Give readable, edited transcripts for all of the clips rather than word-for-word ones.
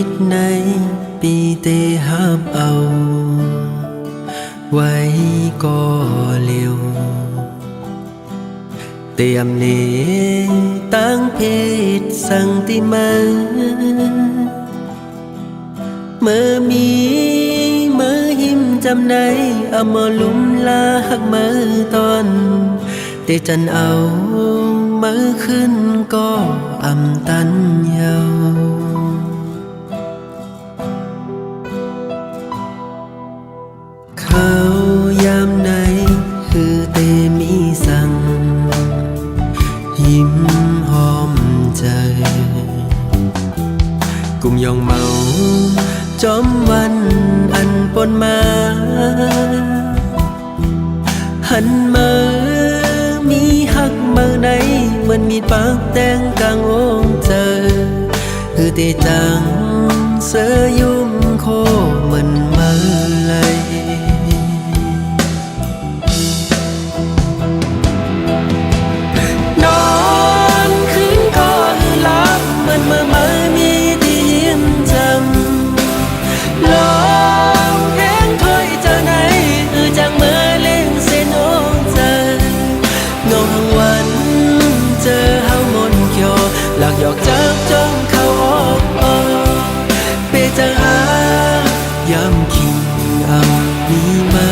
ดในปีเตหับเอาไว้ก็เร็วเตรียมเนตั้งเพศสังติมาเมื่อมีเมื่อหิมจำในเอามาลุ่มลาหักมือตอนเตจันเอามือขึ้นก็อำตันเยาเขายามไหนคือเตมีสั่งยิ้มหอมใจกุมยองเมาจอมวันอันปนมาหันมามีหักมือในเหมือนมีปากแดงกลางองเจอคือเตจังเสยยุ่มโคเหมือนมือไหลนอนคืนก็หลับเหมือนเมื่อมีที่ยิ้มจำลองเพลงถ้อยเจอไหนคือจังเมื่อเล่งเส้นโอ้เจองงวันเจอเฮาหมดเขียวหลักหยอกจับจ้องเข้าออกเปจังยำคิงเอามีมา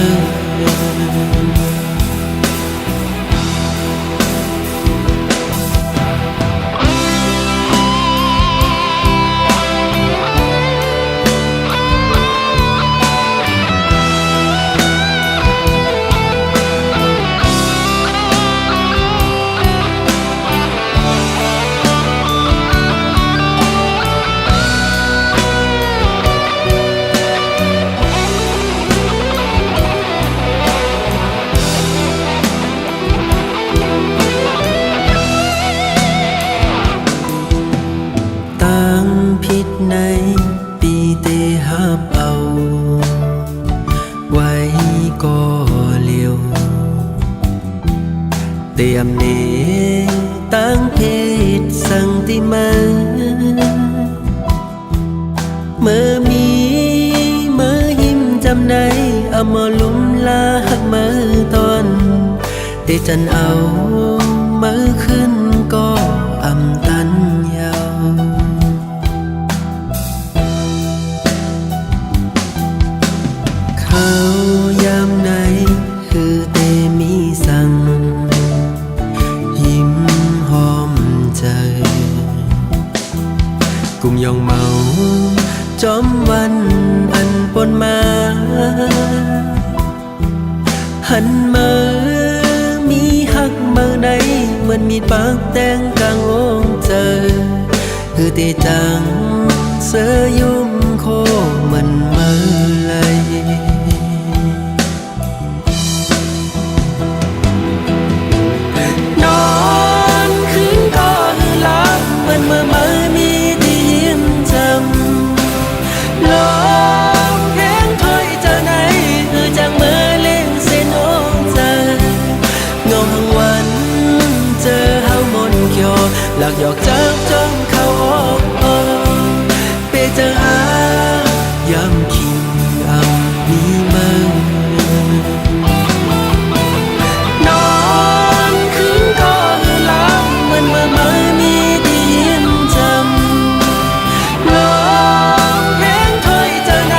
ผิดในปีเตหับเอาไว้ก็เร็วเตรียมเนตั้งเพศสังติมาเมื่อมีเมื่อหิมจำในเอามาลุ่มลาหักมือตอนเตจันเอามือขึ้นก็อำตันเยาเขายามไหนคือเตมีสั่งยิ้มหอมใจกุมยองเมาจอมวันอันปนมาหันมามีหักมือในเหมือนมีปากแดงกลางองเจอคือเตจังเสยยุ่มโคเหมือนมือไหลนอนคืนก็หลับเหมือนเมื่อมีที่ยิ้มจำลองเพลงถ้อยเจอไหนคือจังเมื่อเล่งเส้นโอ้เจองงวันเจอเฮาหมดเขียวหลักหยอกจับจ้องเข้าออกเปเจอยำคิงเอามีมือนอนคืนก็หลับเหมือนเมื่อมีที่ยิ้มจำลองเพลงถ้อยเจอไหน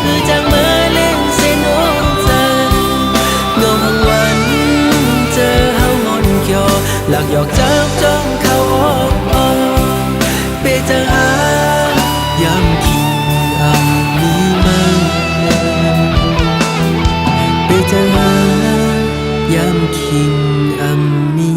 คือจังเมื่อเล่งเส้นโอ้เจองงวันเจอเฮาหมดเขียวหลักหยอกจับจ้องเข้าออกเปเจอยำคิงเอามีมือเปเจอยำคิงเอามี